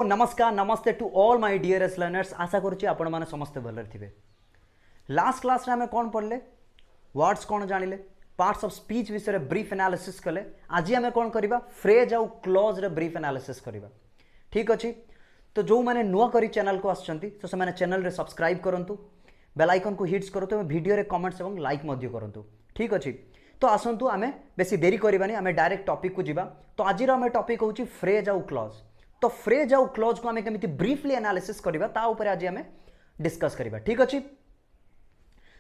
नमस्कार नमस्ते to all my dearest learners. आशा करुच्ची आपण मैंने समस्ते भल थे। लास्ट क्लास आम कौन पढ़ले, वर्ड्स कौन जानिले, पार्ट्स ऑफ स्पीच विषय ब्रीफ एनालिसिस कले। आज आम कौन करवा, फ्रेज आउ क्लॉज रे ब्रीफ एनालिसिस करवा। ठीक अच्छे, तो जो मैंने नुआ करी चैनल को आसछंती तो से चैनल रे सब्सक्राइब करंतु, बेल आइकन को हिट्स करंतु, वीडियो रे कमेंट्स एवं लाइक मध्य करंतु। ठीक अच्छे, तो आसंतु आमे बेसी देरी करबानी, आमे डायरेक्ट टॉपिक को जिबा। तो आज आम टॉपिक होची फ्रेज आउ क्लॉज। तो फ्रेज आउ क्लॉज को आमे केमिति ब्रीफली एनालिसिस करबा ता ऊपर आज आमे डिस्कस करबा। ठीक अछि,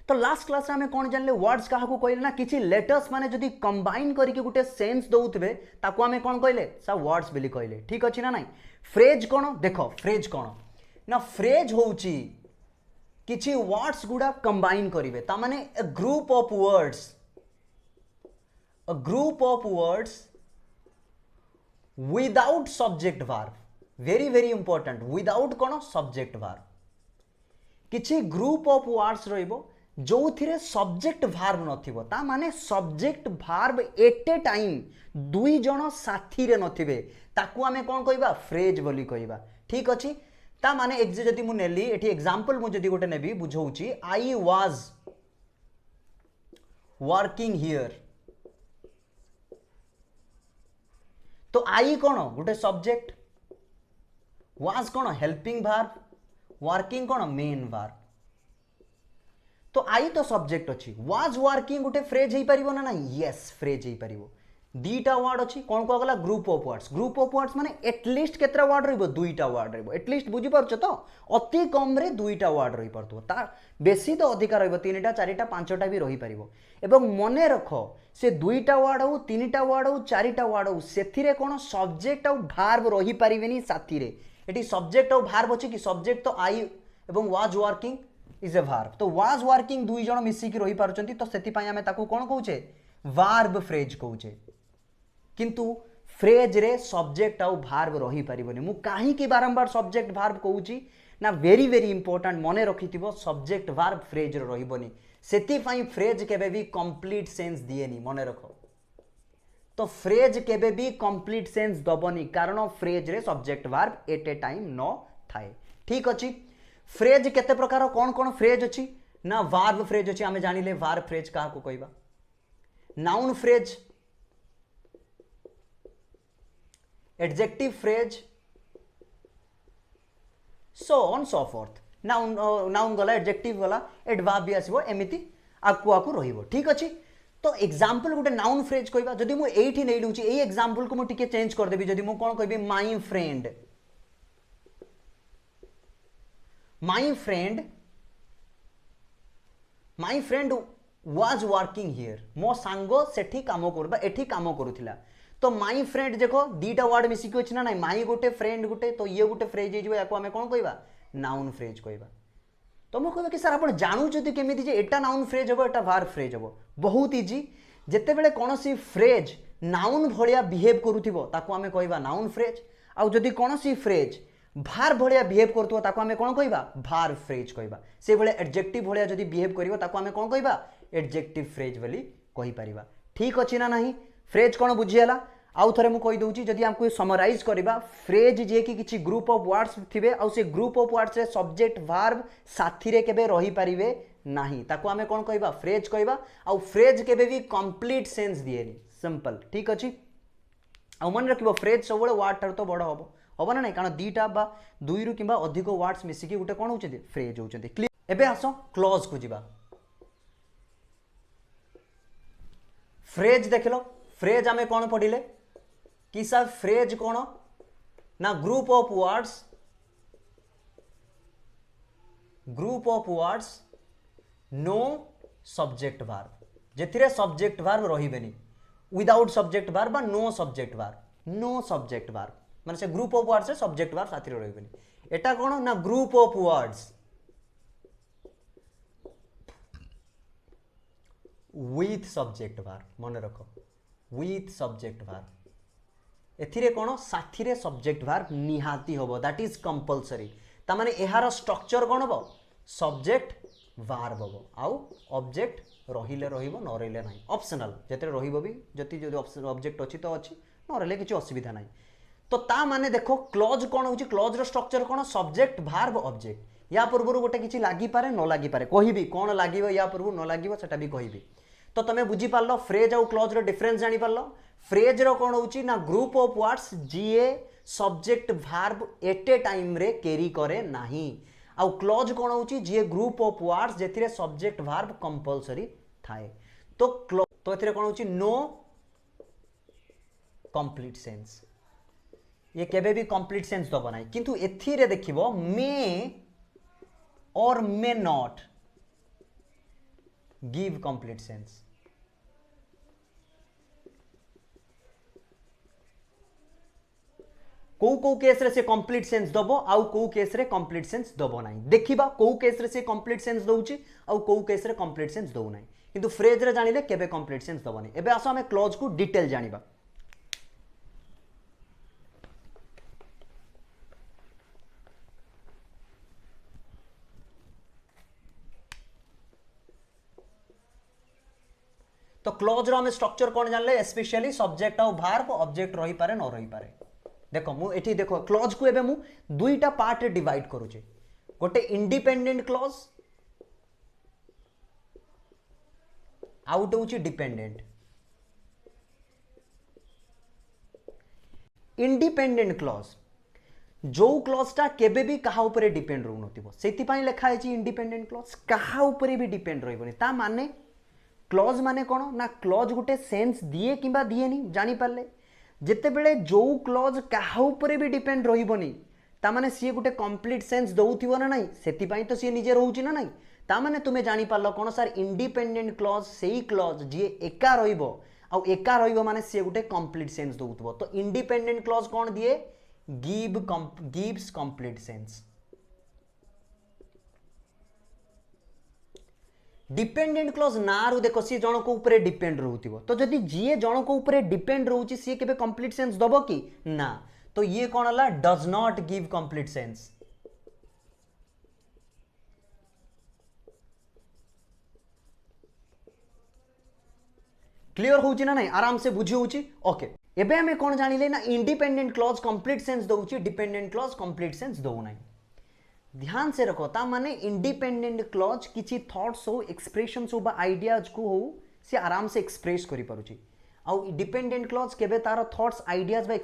तो लास्ट क्लास आमे कोन जानले, वर्ड्स काहा को कहले ना, किछि लेटर्स माने जदी कंबाइन करके गुटे सेंस दउतबे ताको आमे कोन कहले, सा वर्ड्स बिली कहले। ठीक अछि ना? नाही फ्रेज कोन, देखो फ्रेज कोन ना, फ्रेज होउची किछि वर्ड्स गुडा कंबाइन करिवे, ता माने a group of words, a group of words without subject verb. Very very important, without कौन सब्जेक्ट वर्ब। किछि ग्रुप ऑफ वर्ड्स रहिबो जो थिरे सब्जेक्ट वर्ब नथिबो, ता माने subject verb at a time दुई जण साथी रे नथिबे, ताकू आमे कोन कहबा, फ्रेज बोली कहबा। ठीक अछि, ता माने एक जदी मु नेली एठी एग्जांपल मु जदी गोटे नेबी बुझौची, आई वाज वर्किंग हियर, तो आई कौन गोटे सब्जेक्ट, वाज कौन हेल्पिंग वर्ब, वर्किंग कौन मेन वर्ब। तो आई तो सब्जेक्ट अच्छी, वाज वर्किंग गोटे फ्रेज हो पारिबो ना? नहीं, यस फ्रेज हो पारिबो। दीटा वर्ड अच्छी, कौन को गला, group of words. Group of words माने एटलिस्ट केतरा वर्ड रहइबो, दुईटा वर्ड रहइबो। एटलिस्ट बुझी पारछ तो, अति कम रे दुईटा वर्ड रही परतो, ता बेसी तो अधिका रहइबो, तीनटा चारिटा पांचटा भी रही पारिबो। एवं मने रख, से दुईटा वर्ड हो, तीनटा वर्ड हो, चारिटा वर्ड हो, सेथिरे कोन सब्जेक्ट और वर्ब रही पारिबेनी साथी रे। एटी सब्जेक्ट और वर्ब अछि कि, सब्जेक्ट तो आई एवं was working is a verb. तो वाज वर्किंग दुई जण मिसी कि रही पारुचंती, तो सेति पई हमें ताकू कोन कहउचे, वर्ब फ्रेज कहउचे। किंतु फ्रेज रे सब्जेक्ट आउ वर्ब रही पारिबोनी। मु काहे कि बारंबार सब्जेक्ट वर्ब कहउची ना, वेरी वेरी इंपोर्टेंट, मने रखिथिबो, सब्जेक्ट वर्ब फ्रेज रे रहिबोनी। सेति पई फ्रेज केबे भी कंप्लीट सेंस दिएनी, मने रखो। तो फ्रेज केबे भी कंप्लीट सेंस दबोनी, कारण फ्रेज रे subject verb at a time न थाए। ठीक अछि, फ्रेज केते प्रकार, कोन कोन फ्रेज अछि ना, वर्ब फ्रेज अछि, आमे जानिले वर्ब फ्रेज काहा को कहबा, noun phrase, adjective phrase, so on so fourth. Noun गला, एडजेक्टिव गला, एडवर्ब भी आसीबो, एमिति आकु आकु रहिबो। ठीक अछि, तो एग्जांपल गुटे नाउन फ्रेज कहबा, जदि मु एठी नै लउची, एई एग्जांपल को मु टिके चेंज कर देबी। जदि मु कोन कहबी, my friend, my friend, my friend was working here, मो सांगो सेठी काम करबा, एठी काम करूथिला। तो माय फ्रेंड देखो दीटा वर्ड मिसी कि अछि ना, नाही माय गोटे फ्रेंड गोटे, तो ये गोटे फ्रेज हे जिवो, याको हमें कोन कहबा, नाउन फ्रेज कहबा। तो मु कहबा कि सर आपण जानु जदि केमिति जे एटा नाउन फ्रेज हबो, एटा वर्ब फ्रेज हबो। बहुत इजी, जेते बेले कोनोसी फ्रेज नाउन भलिया बिहेव करूथिबो ताको हमें कहबा नाउन फ्रेज, आ जदि कोनोसी फ्रेज वर्ब भलिया बिहेव करथुबो ताको हमें कोन कहबा, वर्ब फ्रेज कहबा। से बेले एडजेक्टिव भलिया जदि बिहेव करिवो ताको हमें कोन कहबा, एडजेक्टिव फ्रेज बोली कहि परिबा। ठीक अछि ना? नाही फ्रेज कोन बुझियला, आउ थरे मु कहि दउची, जदि हमको समराइज करबा, फ्रेज जे कि किछि ग्रुप ऑफ वर्ड्स थिबे, आ से ग्रुप ऑफ वर्ड्स रे सब्जेक्ट वर्ब साथी रे केबे रही परिबे नाही, ताको हमें कोन कहबा, फ्रेज कहबा। आ फ्रेज केबे भी कंप्लीट सेंस दिएनी, सिंपल। ठीक अछि, आ मन रखिबो, फ्रेज सब बळे वर्ड ठार तो बड़ हबो, हबो ना? नाही, कारण दीटा बा दुई रु किबा अधिक वर्ड्स मिसी कि गुटे कोन होचंती, फ्रेज होचंती। क्लियर? एबे आसो क्लॉज को जिबा। फ्रेज देखलो, फ्रेज हमें कोन पढिले कि सर, फ्रेज कोन ना, group of words, group of words no subject verb, जेथिरे सब्जेक्ट वर्ब रहिबेनी, विदाउट सब्जेक्ट वर्ब बा no subject verb, no subject verb माने से ग्रुप ऑफ वर्ड्स रे सब्जेक्ट वर्ब साथी रे रहिबेनी। एटा कोन ना, group of words with subject verb, मन रखो, विथ सब्जेक्ट वर्ब। एथिरे कोन साथी रे सब्जेक्ट वर्ब निहाती होबो, दैट इज कंपलसरी। ता माने एहार स्ट्रक्चर कोन होबो, सब्जेक्ट वर्ब होबो, आउ ऑब्जेक्ट रहिले रहिबो, न रहिले नाही, ऑप्शनल। जेते रहिबो भी, जति जदि ऑब्जेक्ट अछि तो अछि, न रहिले किछि असुविधा नाही। तो ता माने देखो क्लॉज कौन होची क्लॉज रो स्ट्रक्चर कौन सब्जेक्ट भार्ब ऑब्जेक्ट या पूर्व गोटे किसी लगी पारे न लगी पारे कहबी कौन लगे या पूर्व न लगे सेटा भी कहबी तो तुम बुझी पार फ्रेज आउ क्लॉज रो डिफरेंस जानी पार फ्रेज रो कौन होची ना ग्रुप ऑफ वर्ड्स जीए subject verb at a time रे कैरी करे नाही आउ क्लॉज कौन होची जीए ग्रुप ऑफ वर्ड्स जेथिरे सब्जेक्ट भार्ब कंपलसरी थाए तो तो एथिरे कौन होची नो कंप्लीट सेंस ये केबे भी कंप्लीट सेंस दब ना किंतु एथिरे देखिबो मे और may not give complete sense को केस रे से कंप्लीट सेंस दबो आउ को केस रे कंप्लीट सेंस दबो नाही देखिबा को केस रे से कंप्लीट सेंस दउची आउ को केस रे कंप्लीट सेंस दउ नाही किंतु फ्रेज रे जानिले केबे कंप्लीट सेंस दबो नाही एबे आसो हमें क्लॉज को डिटेल जानिबा तो क्लॉज रो हमें स्ट्रक्चर कौन जानले स्पेशली सब्जेक्ट और वर्ब ऑब्जेक्ट रही पारे न रही पारे देखो मु एठी देखो क्लॉज को एबे मु दुईटा पार्ट रे डिवाइड करूचे गोटे इंडिपेंडेंट क्लॉज आउट होची डिपेंडेंट इंडिपेंडेंट क्लॉज जो क्लॉजटा केबे भी कहा ऊपर डिपेंड रहउ नथिबो सेति पई लिखा है इंडिपेंडेंट क्लॉज कहा ऊपर भी डिपेंड रहबोनी ता माने क्लॉज माने कौन ना क्लॉज गोटे सेंस दिए किंबा दिए नहीं जानी पारले जिते बेले जो क्लॉज कहा ऊपर भी डिपेंड रहबोनी ता माने सी गोटे कंप्लीट सेंस दउथिबो ना नहीं सेति पई तो सी निजे रहउची ना नहीं ता माने तुमे जानी पारलो कौन सर इंडिपेंडेंट क्लॉज सेही क्लॉज जे एका रहइबो आ एका रहइबो माने सी गोटे कंप्लीट सेंस दउथबो तो इंडिपेंडेंट क्लॉज कौन दिए gives complete sense dependent clause ना रू देखो सी जन को ऊपर डिपेंड रहउथिबो तो जदि जीए जन को ऊपर डिपेंड रहउची सी केबे कंप्लीट सेंस दबो कि ना तो ये कौन हला does not give complete sense clear होउची ना नहीं आराम से बुझी होउची ओके एबे हमें कौन जानिले ना इंडिपेंडेंट क्लॉज कंप्लीट सेंस दउची डिपेंडेंट क्लॉज कंप्लीट सेंस दउ नाही ध्यान से रखो ता माने इंडिपेंडेंट क्लॉज किसी थॉट्स हो एक्सप्रेशंस हो बा आइडियाज को हो से आराम से एक्सप्रेस करि पारुची आउ डिपेंडेंट क्लॉज केबे तार थॉट्स आइडियाज बा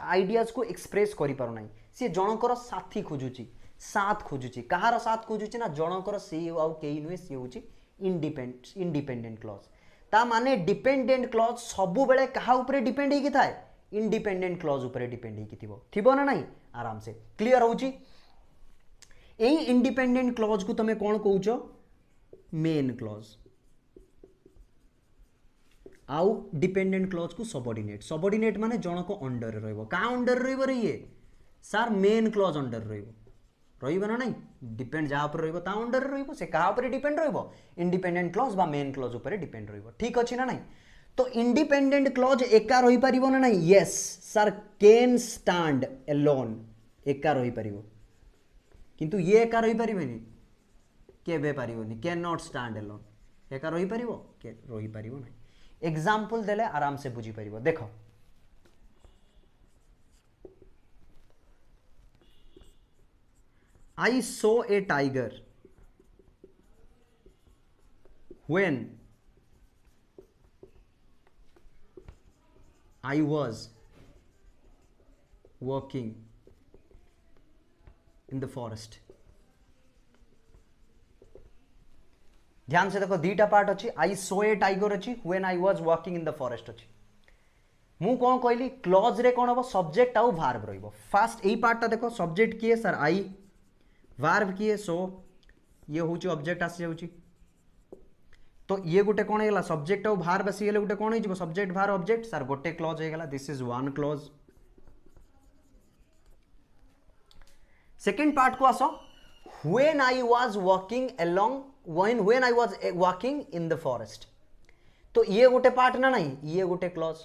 आइडियाज को एक्सप्रेस करि पारु नाही से जनकर साथी खोजुची साथ खोजुची कहार साथ खोजुची ना जनकर से आउ केई नुए से होची इंडिपेंडेंट क्लॉज ता माने डिपेंडेंट क्लॉज सबु बेले कहा ऊपर डिपेंड हेकी थाए इंडिपेंडेंट क्लॉज ऊपर डिपेंड हेकी थिबो ना नहीं आराम से क्लियर होची यही इंडिपेंडेंट क्लॉज को तुम कौन कौच मेन क्लॉज आउ डिपेंडेंट क्लॉज को सबऑर्डिनेट माने जन को अंडर रहइबो का अंडर रहइबो रे ये सर मेन क्लॉज अंडर रहइबो ना नहीं डिपेंड जा ऊपर रहइबो ता अंडर रहइबो से का ऊपर डिपेंड रहइबो इंडिपेंडेंट क्लॉज बा मेन क्लॉज ऊपर डिपेंड रहइबो ठीक अछि ना नहीं तो इंडिपेंडेंट क्लॉज एका रही परिबो ना नहीं yes sir can stand alone एका रही परिबो किंतु ये एका रही परिबेनी केबे परिबोनी कैन नॉट स्टैंड अलोन एका रही परिबो के रही परिबो नहीं एग्जांपल देले आराम से बुझी परिबो देखो I saw a tiger when I was walking in the forest ध्यान से देखो दीटा पार्ट अच्छी आई सो ए टाइगर अच्छी when I was walking in the forest अच्छी मु कौन कहली क्लॉज रे कौन हम सब्जेक्ट आउ वर्ब रहिबो फास्ट एई पार्टटा देखो सब्जेक्ट किए सर आई वर्ब किए सो ये होची ऑब्जेक्ट आसी जाउची तो ये गोटे कौन हेला सब्जेक्ट आउ वर्ब आसी गेले गोटे कौन हे जिवो सब्जेक्ट वर्ब ऑब्जेक्ट सर गोटे क्लॉज हे गेला this is one clause second part को आसो when I was walking along when I was walking in the forest तो ये गोटे पार्ट ना नहीं ये गोटे क्लॉज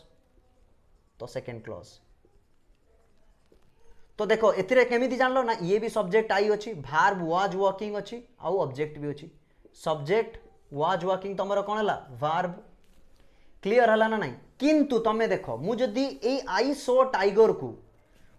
तो सेकंड क्लॉज तो देखो एथिरे केमिति जानलो ना ये भी सब्जेक्ट आई अछि वर्ब वाज वॉकिंग अछि आउ ऑब्जेक्ट भी अछि सब्जेक्ट वाज वॉकिंग तमरो कोन हला वर्ब क्लियर हला ना नहीं किंतु तमे देखो मु जदी ए आई सो टाइगर को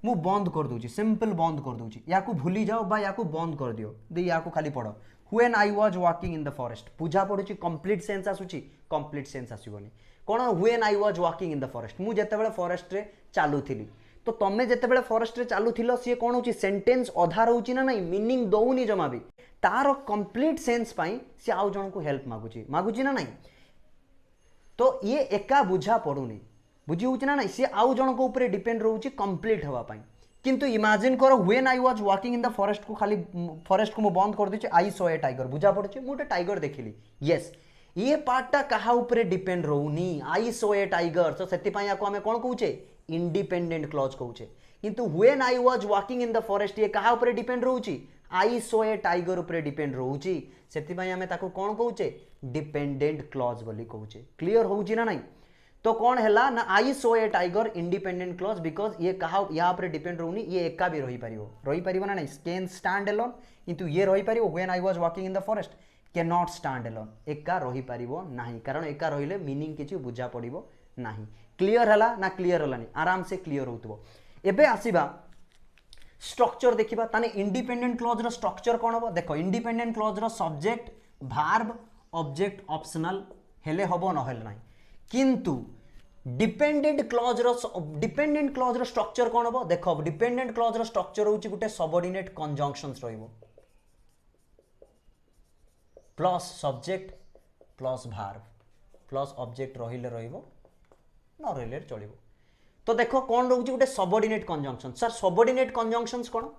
मु बंद कर दूची सिंपल बंद कर दूची या को भूली जाओ बा या को बंद कर दियो दे या को खाली पढ़ो when I was walking in the forest बुझा पड़ुची कंप्लीट सेंस आसुची कंप्लीट सेंस आसीबनी कोन when I was walking in the forest मु जेते बेले फॉरेस्ट रे चालुथिली तो तमे जेते बेले फॉरेस्ट रे चालुथिलो सी कोन होची सेंटेंस अधा रहउची ना नहीं मीनिंग दउनी जमा भी तार कंप्लीट सेंस पाई सी आउ जन को हेल्प मागुची मागुची ना नहीं तो ये एका बुझा पड़ुनी बुझी होची ना नहीं सी आउ जन को ऊपर डिपेंड रहउची कंप्लीट हवा पाई किंतु इमेजिन करो when I was walking in the forest को खाली फॉरेस्ट को मु बंद कर दिछि आई सॉ ए टाइगर बुझा पड़ुची मुटे टाइगर देखिली यस ये पार्टटा कहा ऊपर डिपेंड रहउनी आई सॉ ए टाइगर तो सेति पाई याको हमें कोन कहउचे इंडिपेंडेंट क्लॉज कहउचे किंतु when I was walking in the forest ये कहा ऊपर डिपेंड रहउची आई सॉ ए टाइगर ऊपर डिपेंड रहउची सेति पाई हमें ताको कोन कहउचे डिपेंडेंट क्लॉज बोली कहउचे क्लियर होउची ना नहीं तो कौन है ना आई saw A tiger independent clause because ये कहा यहाँ पर डिपेंड रहूनी ये एका भी रही पारिबो ना नहीं कैन स्टैंड एलोन किंतु ये रही पारिबो when I was walking in the forest can not stand alone एका रही पारिबो नाही कारण एका रहिले मीनिंग किछि बुझा पड़िबो नाही क्लियर हला ना क्लियर हलानी आराम से क्लियर होतबो एबे आसीबा स्ट्रक्चर देखिबा ताने इंडिपेंडेंट क्लॉज रो स्ट्रक्चर कोन हबो देखो इंडिपेंडेंट क्लॉज रो सब्जेक्ट वर्ब ऑब्जेक्ट ऑप्शनल हेले हबो न हेले नाही किंतु डिपेंडेंट क्लॉज रो स्ट्रक्चर कोन हबो देखो डिपेंडेंट क्लॉज रो स्ट्रक्चर होउची गुटे सबऑर्डिनेट कंजंक्शंस रहइबो plus subject plus verb plus object रहिले रहइबो न रहिले चलिबो तो देखो कोन रहउची गुटे subordinate conjunction sir subordinate conjunctions कोन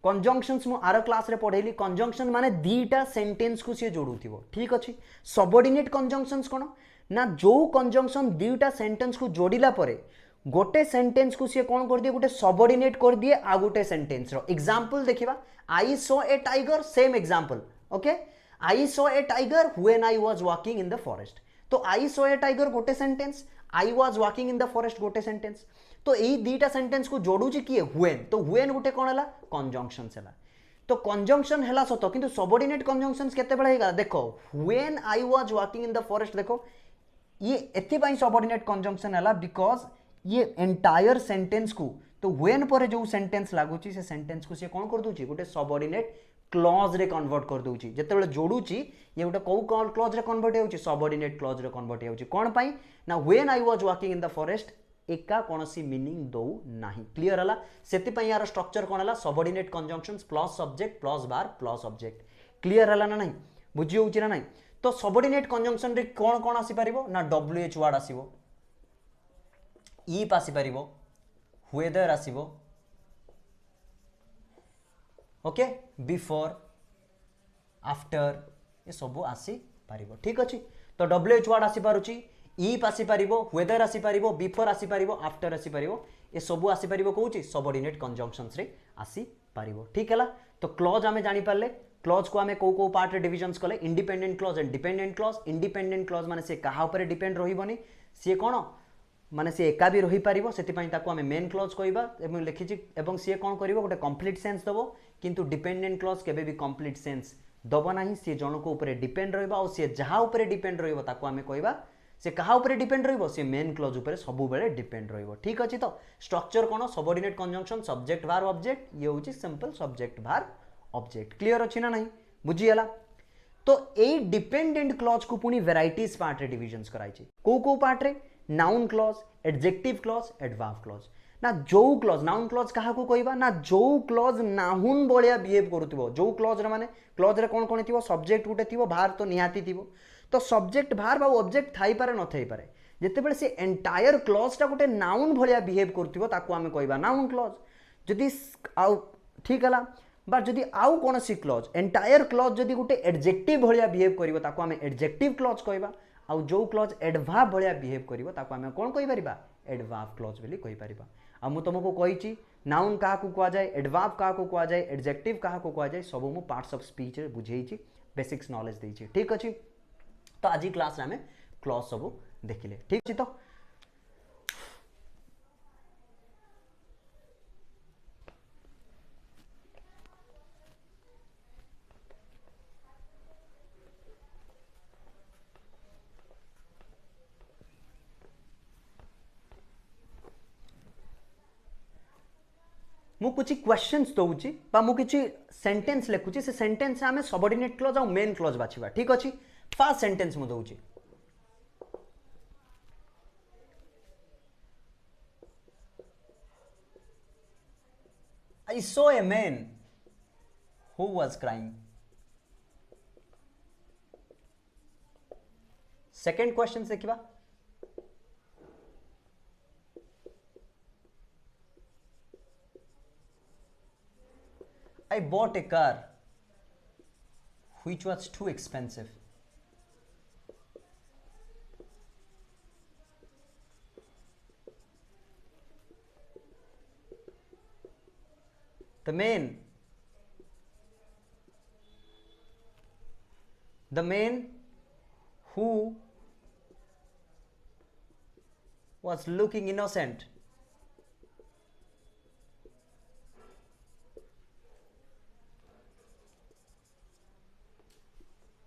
कंजंक्शंस मु आर क्लास रे पढेली कंजंक्शन माने दीटा सेंटेंस को से जोडुथिबो ठीक अछि सबऑर्डिनेट कंजंक्शंस कोन ना जो कंजंक्शन दीटा सेंटेंस को जोड़िला परे गोटे सेंटेंस को सी कौन कर दिए गोटे सबऑर्डिनेट कर दिए आ गोटे सेंटेंस रो एग्जांपल देखिबा आई saw a tiger same example okay I saw a tiger when I was walking in the forest तो आई सॉ ए टाइगर गोटे sentence I was walking in the forest गोटे सेंटेंस तो एई दीटा sentence को जोडुची किए when तो when गोटे कोन हला conjunction हला तो कंजंक्शन हला सत किंतु सबऑर्डिनेट कंजंक्शंस केते बेला हेगा देखो when I was walking in the forest देखो ये एथिपाई सबऑर्डिनेट कंजंक्शन हला बिकॉज ये एंटायर सेंटेंस को तो व्हेन पर जो सेंटेंस लागुची से सेंटेंस को से कोन कर दोची गोटे सबऑर्डिनेट क्लॉज रे कन्वर्ट कर दोची जते बेले जोडुची ये गोटे को क्लॉज रे कन्वर्ट होउची सबऑर्डिनेट क्लॉज रे कन्वर्ट होउची कोन पाई ना when I was walking in the forest एका कोनसी मीनिंग दो नाही क्लियर हला सेति पई यार स्ट्रक्चर कोन हला subordinate conjunctions plus subject plus verb plus object clear हला ना नहीं बुझी होउची ना नहीं तो सबऑर्डिनेट कंजंक्शन रे कोन कोन आसी परिबो ना डब्ल्यूएच वर्ड आसीबो इफ आसी परिबो वेदर आसीबो ओके बिफोर आफ्टर ये सब आसी परिबो ठीक अछि तो डब्ल्यूएच वर्ड आसी पारुची इफ आसी परिबो वेदर आसी परिबो बिफोर आसी परिबो आफ्टर आसी परिबो ये सब आसी परिबो कहूची सबऑर्डिनेट कंजंक्शंस रे आसी परिबो ठीक हैला तो क्लॉज आमे जानि पारले क्लॉज को आमे को पार्ट रे डिविजन्स कले independent clause and dependent clause independent clause माने से कहा ऊपर डिपेंड रहिबोनी से कोन माने से एका भी रही पारिबो सेति पई ताको आमे मेन क्लॉज कहबा एवं लिखिछि एवं से कोन करिवो गोटे कंप्लीट सेंस दबो किंतु डिपेंडेंट क्लॉज केबे भी कंप्लीट सेंस दबो नाही से जण को ऊपर डिपेंड रहबा और से जहा ऊपर डिपेंड रहबो ताको आमे कहबा से कहा ऊपर डिपेंड रहबो से मेन क्लॉज ऊपर सब बेले डिपेंड रहबो ठीक अछि तो स्ट्रक्चर कोन subordinate conjunction subject verb object ये होछि simple subject verb object clear अछि ना नहीं बुझी हला तो ए डिपेंडेंट क्लॉज को पुनी वैराइटीज पार्ट रे डिविजन्स कराई छी को पार्ट रे noun clause adjective clause adverb clause ना जो क्लॉज नाउन क्लॉज कहा को कहबा ना जो क्लॉज नाउन बळिया बिहेव करथुबो जो क्लॉज रे माने क्लॉज रे कोन कोन थिबो सब्जेक्ट गुटे थिबो वर्ब तो निहाती थिबो तो सब्जेक्ट वर्ब आ ऑब्जेक्ट थाई पारे न थाई पारे जेते बेले से एंटायर क्लॉज टा गुटे नाउन बळिया बिहेव करथुबो ताको आमे कहबा नाउन क्लॉज जदि आ ठीक हला बा जदि आउ कोनसी क्लॉज एंटायर क्लॉज जदि गुटे एडजेक्टिव भलिया बिहेव करिवो ताको आमे एडजेक्टिव क्लॉज कहबा आउ जो क्लॉज एडवर्ब भलिया बिहेव करिवो ताको आमे कोन कहि परिबा एडवर्ब क्लॉज बोली कहि परिबा आ मु तुमको कहिची नाउन काहा को कुआ जाय एडवर्ब काहा को कुआ जाय एडजेक्टिव काहा को कुआ जाय सब मु पार्ट्स ऑफ स्पीच रे बुझेइची बेसिक्स नॉलेज देइची ठीक अछि तो आज क्लास रे हमें क्लॉज सब देखिले ठीक अछि तो मु कुछ क्वेश्चंस दउची बा मु किछि सेंटेंस लिखुची से सेंटेंस आमे सबऑर्डिनेट क्लॉज और मेन क्लॉज बाछिबा ठीक अछि फर्स्ट सेंटेंस मु दउची I saw a man who was crying. Second question देखिबा I bought a car which was too expensive. The man who was looking innocent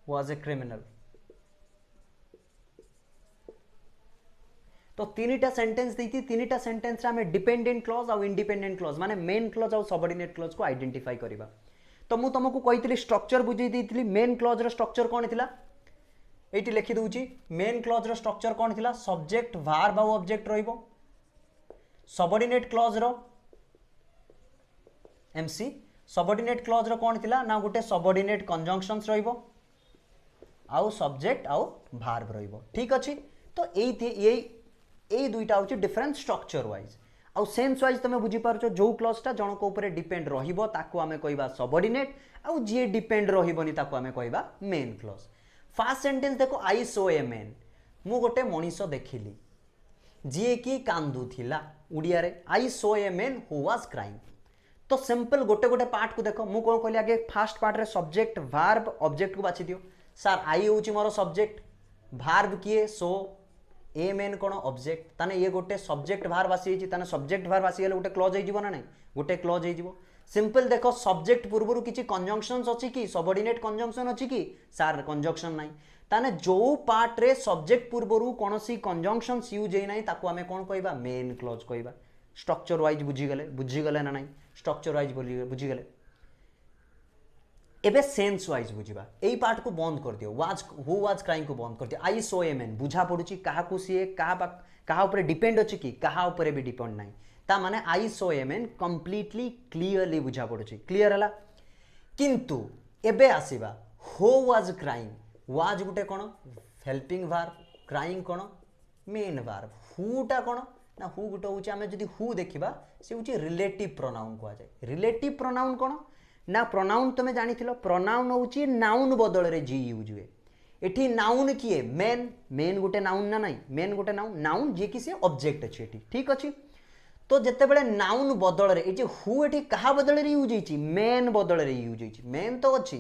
was a criminal. तो तीनटा sentence देती तीनटा sentence रे हमें डिपेंडेंट क्लॉज और independent clause माने main clause और सबऑर्डिनेट क्लॉज को आइडेंटिफाई करबा तो मु तुमको कहितली स्ट्रक्चर बुझी देइतली मेन क्लॉज रो स्ट्रक्चर कोन थिला एटी लिखि दउची मेन क्लॉज रो स्ट्रक्चर कोन थिला सब्जेक्ट वर्ब और ऑब्जेक्ट रहइबो सबऑर्डिनेट क्लॉज रो एमसी सबऑर्डिनेट क्लॉज रो कोन थिला ना गुटे सबऑर्डिनेट कंजंक्शंस रहइबो आउ सब्जेक्ट आउ वर्ब रहइबो ठीक अछि तो एई दुईटा होची डिफरेंट स्ट्रक्चर वाइज आउ सेंस वाइज तमे बुझी पारछो जो क्लॉजटा जनक ऊपर डिपेंड रहिबो ताको हमें कहबा सबऑर्डिनेट आउ जे डिपेंड रहिबोनी ताको हमें कहबा मेन क्लॉज फर्स्ट सेंटेंस देखो आई सो ए मैन मु गोटे मनीष देखिली जी की कांदू थिला उड़िया रे I saw a man who was crying तो सिंपल गोटे गोटे पार्ट को देखो मु कोन कहली आगे फर्स्ट पार्ट रे सब्जेक्ट वर्ब ऑब्जेक्ट को बाछि दियो सर आई होची मोर सब्जेक्ट वर्ब किए सो ए मेन कोन ऑब्जेक्ट ताने ये गोटे सब्जेक्ट वर्ब आसी छि ताने सब्जेक्ट वर्ब आसी गेले गोटे क्लॉज हे जीवो ना नै गोटे क्लॉज हे जीवो सिंपल देखो सब्जेक्ट पूर्वरु किछि कंजंक्शंस अछि कि सबऑर्डिनेट कंजंक्शन अछि कि सर कंजंक्शन नै ताने जो पार्ट रे सब्जेक्ट पूर्वरु कोनोसी कंजंक्शंस यूज हे नै ताको हमें कोन कहबा मेन क्लॉज कहबा स्ट्रक्चर वाइज बुझी गले ना नै स्ट्रक्चर वाइज बुझी गले एबे सेंस वाइज बुझिबा एई पार्ट को बंद कर दियो वाज हु वाज क्राइंग को बंद कर दियो आई सो ए मैन बुझा पडुची काहा को सीए काहा ऊपर डिपेंड अछि कि काहा ऊपर भी डिपेंड नै ता माने आई saw a man completely clearly बुझा पडुची क्लियर हला किंतु एबे आसीबा who was crying was Gute cone helping verb crying cone main verb हुटा कोन ना हु गुटे होची हमें जदी हु देखिबा से होची रिलेटिव प्रोनाउन को आ जाय रिलेटिव प्रोनाउन कोन ना प्रोनाउन तुम जानी प्रोनाउन होची नाउन बदल रे जी यूज हुए एठी नाउन किए मेन मेन गोटे नाउन ना नहीं मेन गोटे नाउन जे कि से ऑब्जेक्ट अछि एठी ठीक अछि तो जते बेले नाउन बदल रे ए जे हु एठी कहा बदल रे यूज होईची मेन बदल रे यूज होईची मेन तो अछि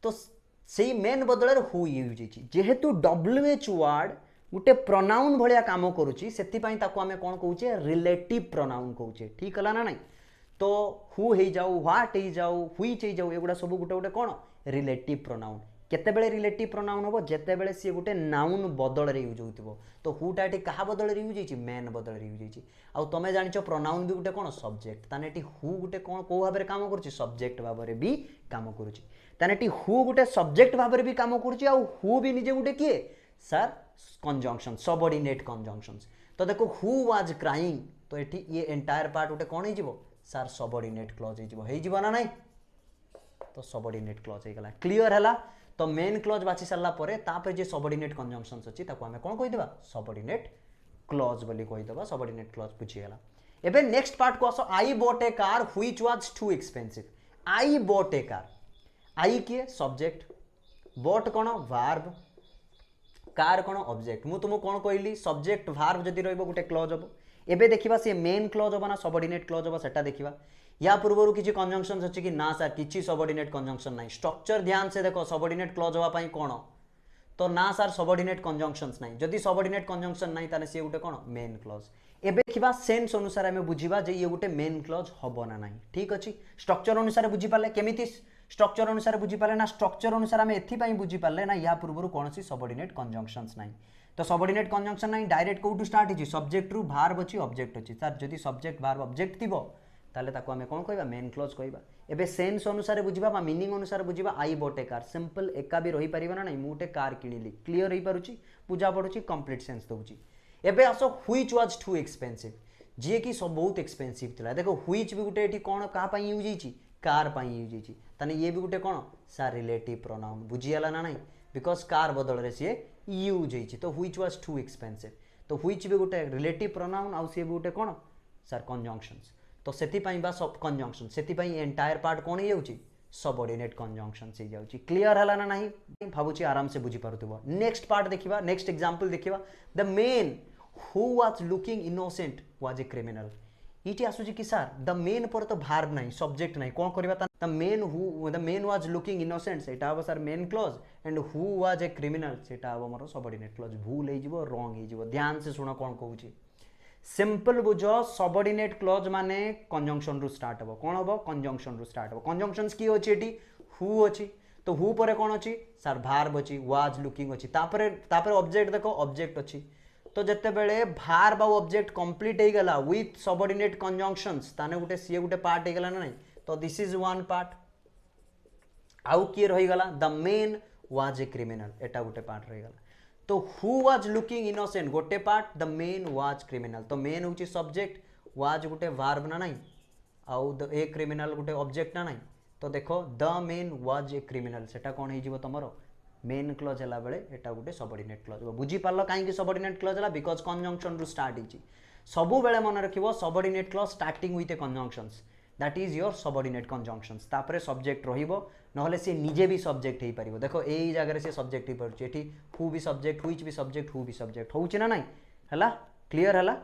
तो सेही मेन बदल रे हु यूज होईची जेहेतु डब्ल्यूएच वर्ड गोटे प्रोनाउन भलिया काम करूची सेति पई ताको हमें कोन कहूचे रिलेटिव प्रोनाउन कहूचे ठीक हला ना नहीं तो हु हे जाऊ व्हाट हे जाऊ व्हिच हे जाऊ एगुडा सब गोटे गोटे कोन रिलेटिव प्रोनाउन केते बेले रिलेटिव प्रोनाउन होबो जेते बेले सी गोटे नाउन बदल रे यूज होतिबो तो हुटा एठी कहा बदल रे यूज होईची मेन बदल रे यूज होईची आ तमे जानिचो प्रोनाउन भी गोटे कोन सब्जेक्ट ताने एठी हु गोटे कोन को भाबरे काम करूची सब्जेक्ट भाबरे भी काम करूची ताने एठी हु गोटे सब्जेक्ट भाबरे भी काम करूची आ हु भी निजे गोटे किए सर कंजंक्शन सबऑर्डिनेट कंजंक्शंस तो देखो हु वाज क्राइंग तो एठी ये एंटायर पार्ट गोटे कोन हे जीवो सर सबऑर्डिनेट क्लॉज हे जीवो ना नहीं तो सबऑर्डिनेट क्लॉज हे गला क्लियर हला तो मेन क्लॉज बाछि सरला परे तापर जे सबऑर्डिनेट कंजंक्शंस अछि ताको हमें कोन कहि देबा सबऑर्डिनेट क्लॉज बोली कहि देबा सबऑर्डिनेट क्लॉज बुझी गला एबे नेक्स्ट पार्ट को आसो I bought a car which was too expensive I bought a car I के सब्जेक्ट बॉट कोन वर्ब कार कोन ऑब्जेक्ट मु तुमको कोन कहली सब्जेक्ट वर्ब जदी रहइबो गुटे क्लॉज हबो एबे देखिबा से मेन क्लॉज हबो ना सबऑर्डिनेट क्लॉज हबो सेटा देखिबा या पूर्वरु किछि कंजंक्शंस अछि कि ना सर किछि सबऑर्डिनेट कंजंक्शन नाही स्ट्रक्चर ध्यान से देखो सबऑर्डिनेट क्लॉज हवा पई कोन तो ना सर सबऑर्डिनेट कंजंक्शंस नाही जदी सबऑर्डिनेट कंजंक्शन नाही ताने से गुटे कोन मेन क्लॉज एबे देखिबा सेंस अनुसार हमें बुझिबा जे ये गुटे मेन क्लॉज हबो ना नाही ठीक अछि स्ट्रक्चर अनुसार बुझि पाले केमिति स्ट्रक्चर अनुसार बुझी पाले ना स्ट्रक्चर अनुसार आम एथि बुझी पाले ना या पूर्व कौन सबऑर्डिनेट कंजंक्शंस नहीं तो सबऑर्डिनेट कंजंक्शन नहीं डायरेक्ट कोठू स्टार्ट होची सब्जेक्ट रु वर्ब अछि ऑब्जेक्ट अछि सर जदी सब्जेक्ट वर्ब ऑब्जेक्ट थिबो ताले ताको आमे कोन कहबा मेन क्लोज कहबा एबे सेंस अनुसार बुझिबा बा मीनिंग अनुसार बुझिबा I bought a car simple एका भी रही परिबा ना नहीं मुटे कार किनिली क्लियर होई पारुची बुझा पडुची कंप्लीट सेंस दउची एबे आसो व्हिच वाज टू एक्सपेंसिव जे कि सब बहुत एक्सपेंसिव थिला देखो व्हिच भी गुटे एठी कोन का पई यूज हिची कार पई यूज हिची तने ये भी गुटे कोन सा रिलेटिव प्रोनाउन बुझियाला ना नहीं बिकॉज कार बदल रे से यूज हिची तो व्हिच वाज टू एक्सपेंसिव तो व्हिच भी गुटे रिलेटिव प्रोनाउन आउ से भी गुटे कोन सर कंजंक्शंस तो सेति पई बा सब कंजंक्शन सेति पई एंटायर पार्ट कोन हेउची सबऑर्डिनेट कंजंक्शन से जाउची क्लियर हला ना नहीं भाबुची आराम से बुझी पारुतबो नेक्स्ट पार्ट देखिबा नेक्स्ट एग्जांपल देखिबा the man who was looking innocent was a criminal इटी आसुची कि सर द मेन पर तो भार्ब नहीं सब्जेक्ट नहीं कोन करबा the main was looking innocent सेटा अब sir main clause and who was a criminal सेटा अब मोर सबऑर्डिनेट क्लॉज भूल हे जिवो रॉन्ग हे जिवो ध्यान से सुनो कोन कहूची सिंपल बुझो सबऑर्डिनेट क्लॉज माने कंजंक्शन रु स्टार्ट हबो कोन हबो कंजंक्शन रु स्टार्ट हबो कंजंक्शंस की होची एटी हु होची तो हु परे कोन होची सर भार्ब होची वाज लुकिंग होची तापरे ऑब्जेक्ट देखो ऑब्जेक्ट होची तो जत्ते बेले भार्ब और ऑब्जेक्ट कंप्लीट हे गला विथ सबऑर्डिनेट कंजंक्शंस ताने गुटे सी गुटे पार्ट हे गला ना नहीं तो दिस इज वन पार्ट आउ की रही गला the main was a criminal Etah Gute part रही गला तो हु वाज लुकिंग इनोसेंट गोटे part the main was criminal तो मेन होची सब्जेक्ट वाज गुटे वर्ब ना नहीं आउ the a criminal Gute object ना नहीं तो देखो the main was a criminal सेटा कोन हे जिवो तमरो मेन क्लॉज हला बेले एटा गुटे सबऑर्डिनेट क्लॉज बुझी पारलो काहे कि सबऑर्डिनेट क्लॉज हला बिकॉज कंजंक्शन रु स्टार्ट हिची सबु बेले मन रखिबो subordinate clause starting with a conjunctions that is your subordinate conjunctions तापरे सब्जेक्ट रहिबो नहले से निजे भी सब्जेक्ट हे परिबो देखो एई जगह रे से सब्जेक्ट हे परछ एठी हु भी सब्जेक्ट व्हिच भी सब्जेक्ट हु भी सब्जेक्ट होउची ना नहीं हला क्लियर हला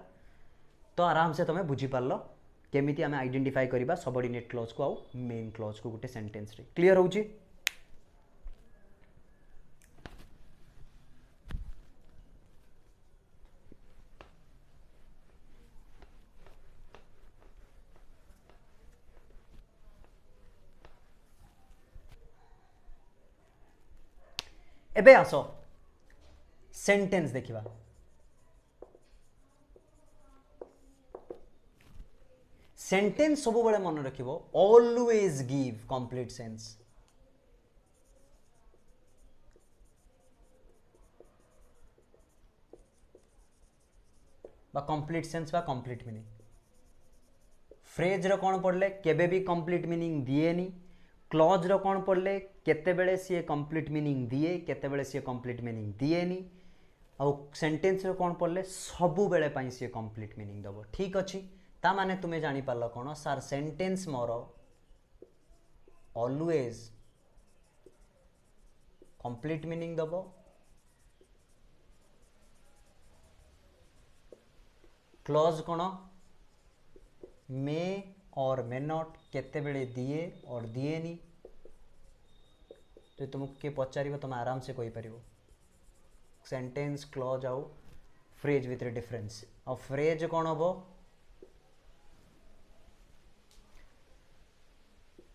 तो आराम से तमे बुझी पारलो केमिति हमें आइडेंटिफाई करिबा सबऑर्डिनेट क्लॉज को आउ मेन क्लॉज को गुटे सेंटेंस रे क्लियर होउची एबे आसो सेंटेंस देखिबा सेंटेंस सब बेले मन रखिबो ऑलवेज गिव कंप्लीट सेंस बा कंप्लीट सेंस बा कंप्लीट मीनिंग फ्रेज रो कोन पड़ले केबे भी कंप्लीट मीनिंग दिएनी क्लॉज रो कोन पड़ले केते बेले सी कंप्लीट मीनिंग दिए केते बेले सी कंप्लीट मीनिंग दिएनी आ सेंटेंस रो कोन पड़ले सबु बेले पई सी कंप्लीट मीनिंग दबो ठीक अछि ता माने तुमे जानि पारलो कोन सर सेंटेंस मोर ऑलवेज कंप्लीट मीनिंग दबो क्लॉज कोन मे और मे नॉट केते बेले दिए और दिए नी तो तुमको के पचारिबो तुम आराम से कहि परिबो सेंटेंस क्लॉज आउ फ्रेज विथ डिफरेंस और फ्रेज कोन हबो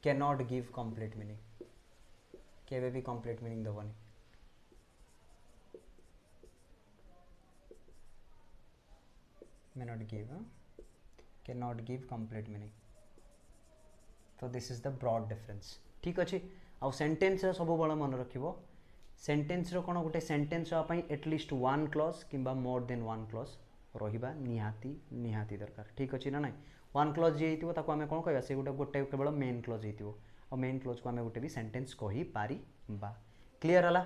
can not give complete meaning केबे भी कंप्लीट मीनिंग दबोनी may not give cannot give complete meaning so this is the broad difference ठीक अछि आउ सेंटेंस रे सब बळ मन रखिबो सेंटेंस रो कोन गुटे सेंटेंस आ पई एटलीस्ट वन क्लॉज किबा मोर देन वन क्लॉज रहिबा निहाती दरकार ठीक अछि ना नाही वन क्लॉज जे हितिबो ताको हमें कोन कहबा से गुटे केवल मेन क्लॉज हितिबो और मेन क्लॉज को हमें गुटे भी सेंटेंस कहि पारी बा क्लियर हला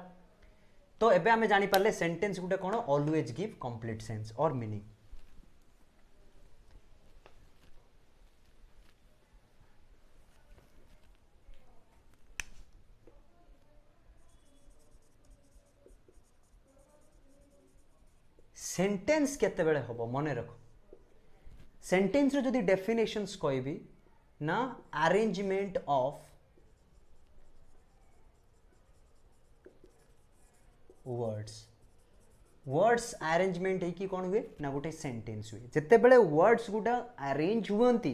तो एबे हमें जानि पारले सेंटेंस गुटे कोन ऑलवेज गिव कंप्लीट सेंस और मीनिंग सेंटेंस केते बेले होबो मने रखो सेंटेंस रो जदी डेफिनेशंस कहबी ना अरेंजमेंट ऑफ वर्ड्स अरेंजमेंट है कि कोन हुए ना गोटे सेंटेंस हुए जते बेले वर्ड्स गुटा अरेंज हुवंती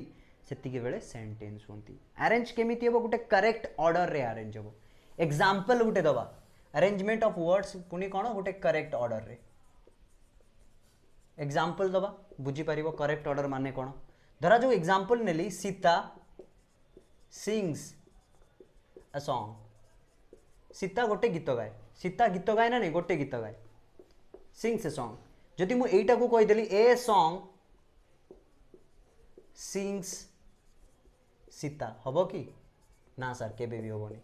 सेतिके बेले सेंटेंस हुवंती अरेंज केमिति होबो गोटे करेक्ट ऑर्डर रे अरेंज होबो एग्जांपल गुटे दबा अरेंजमेंट ऑफ वर्ड्स पुनी कोन गोटे करेक्ट ऑर्डर रे एग्जांपल दबा बुझी पारिबो करेक्ट ऑर्डर माने कोन धरा जो एग्जांपल नेली Sita sings a song, Sita गोटे गीत गाए, सीता गीत गाए ना नहीं, गोटे गीत गाए, सिंग्स ए सॉन्ग। जदि मु एटा को कहिदेली ए सॉन्ग सिंग्स सीता, हबो कि ना सर केबे भी हबोनी।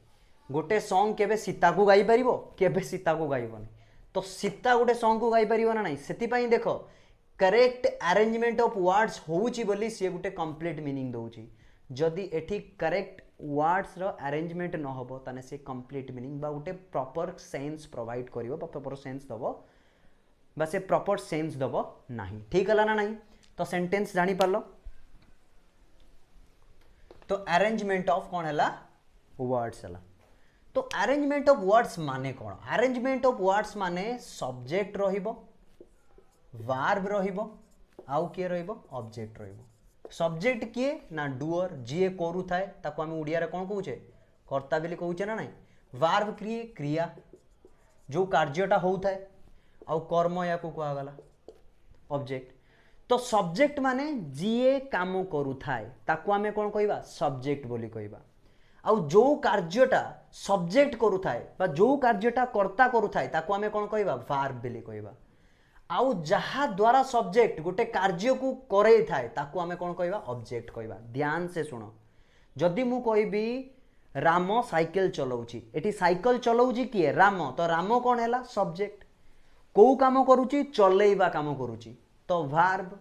गोटे सॉन्ग केबे सीता को गाई परिबो, केबे सीता को गाइबोनी। तो सीता गोटे सॉन्ग को गाई परिबो ना नहीं, सेति पई देखो करेक्ट अरेंजमेंट ऑफ वर्ड्स होउची बोली सी गोटे कंप्लीट मीनिंग दोउची। जदि एठी करेक्ट वर्ड्स रो अरेंजमेंट न होबो ताने से कंप्लीट मीनिंग बा गोटे प्रॉपर सेंस प्रोवाइड करिवो, बा प्रॉपर सेंस दबो, बा से प्रॉपर सेंस दबो नाही। ठीक हला ना नहीं? तो सेंटेंस जानी पारलो। तो अरेंजमेंट ऑफ कौन है वर्ड्स है। तो अरेंजमेंट ऑफ वर्ड्स माने कौन? अरेंजमेंट ऑफ वर्ड्स माने सब्जेक्ट रहिबो, वर्ब रहिबो, आउ किए रहिबो ऑब्जेक्ट रहिबो। सब्जेक्ट किए ना डुअर, जी करू थाए ताको आमे उड़िया रे कोन कहूचे कर्ता बेली कहूचे ना नहीं। वर्ब क्रिए क्रिया जो कार्यटा होउ थाए, आउ कर्म या को कहा गला ऑब्जेक्ट। तो सब्जेक्ट माने जीए काम करू थाए ताको आमे कोन कहबा सब्जेक्ट बोली कहबा। आउ जो कार्यटा सब्जेक्ट करू थाए बा जो कार्यटा कर्ता करू थाए ताको आमे कोन कहबा वर्ब बोली कहबा। आउ जहा द्वारा सब्जेक्ट गोटे कार्य को करे थाए ताको आमे कोन कहबा ऑब्जेक्ट कहबा। ध्यान से सुनो, जदि मु कहबी राम साइकिल चलाउची, एठी साइकिल चलाउची किए राम, तो राम कोन हैला सब्जेक्ट। को काम करूची चलेइबा काम करूची, तो वर्ब।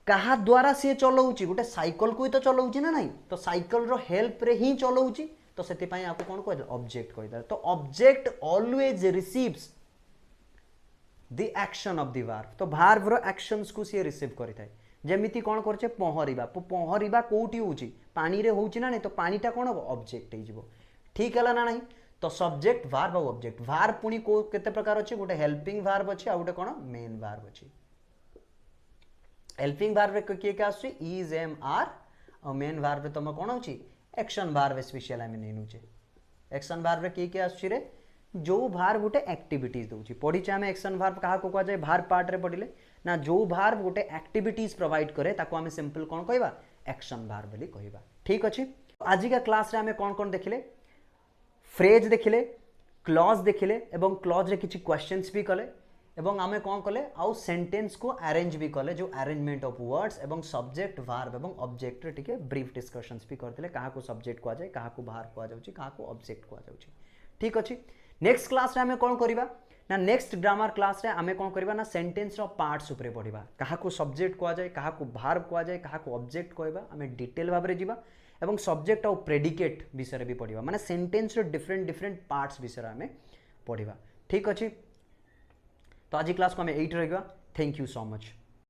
कहा द्वारा सी चलाउची गोटे साइकिल को ही तो चलाउची ना नहीं, तो साइकिल रो हेल्प रे ही चलाउची, तो सेति पई आपको कोन कहदे ऑब्जेक्ट कहदे। तो object always receives the action of the verb. तो वर्ब रो एक्शंस को सी रिसीव करि थाए। जेमिति कोन करछे पहरिबा, पहरिबा कोठी होउची पानी रे होउची ना नहीं, तो पानीटा कोन हो ऑब्जेक्ट हे जिवो। ठीक हला ना नहीं? तो सब्जेक्ट वर्ब और ऑब्जेक्ट। वर्ब पुनी को केते प्रकार अछि, गोटे हेल्पिंग वर्ब अछि आ गोटे कोन मेन वर्ब अछि। हेल्पिंग वर्ब रे किए के आछि इज एम आर, और मेन वर्ब रे तम कोन अछि एक्शन वर्ब स्पेशल आमे नेनुचे। एक्शन वर्ब रे किए के आछि रे जो वर्ब गोटे एक्टिविटीज दोउची। पढी छ आमे एक्शन वर्ब कहा को कह जाय वर्ब पार्ट रे पढिले ना, जो वर्ब गोटे एक्टिविटीज प्रोवाइड करे ताको आमे सिंपल कोन कहबा एक्शन वर्ब बोली कहबा। ठीक अछि? आज का क्लास रे आमे कोन कोन देखिले, फ्रेज देखिले, क्लॉज देखिले, एवं क्लॉज रे किछि क्वेश्चंस भी कले, एवं आमे कोन कले आउ सेंटेंस को अरेंज भी कले, जो अरेंजमेंट ऑफ वर्ड्स एवं सब्जेक्ट वर्ब एवं ऑब्जेक्ट रे ठीक है ब्रीफ डिस्कशंस भी करथिले। कहा को सब्जेक्ट को जाय, कहा को वर्ब को जाउची, कहा को ऑब्जेक्ट को जाउची। ठीक अछि? नेक्स्ट क्लास रे आमे कोन करिबा ना, नेक्स्ट ग्रामर क्लास रे आमे कोन करिबा ना सेंटेंस रो पार्ट्स ऊपर पढिबा। कहा को सब्जेक्ट को जाय, कहा को वर्ब को जाय, कहा को ऑब्जेक्ट कहबा, आमे डिटेल भाबरे जिबा एवं सब्जेक्ट और प्रेडिकेट विषय भी पढ़िबा, माने सेंटेंस रो डिफरेंट डिफरेंट पार्ट्स विषय आमे पढ़िबा। ठीक अछि? तो आज क्लास को आमे 8 रहिबा। Thank you so much.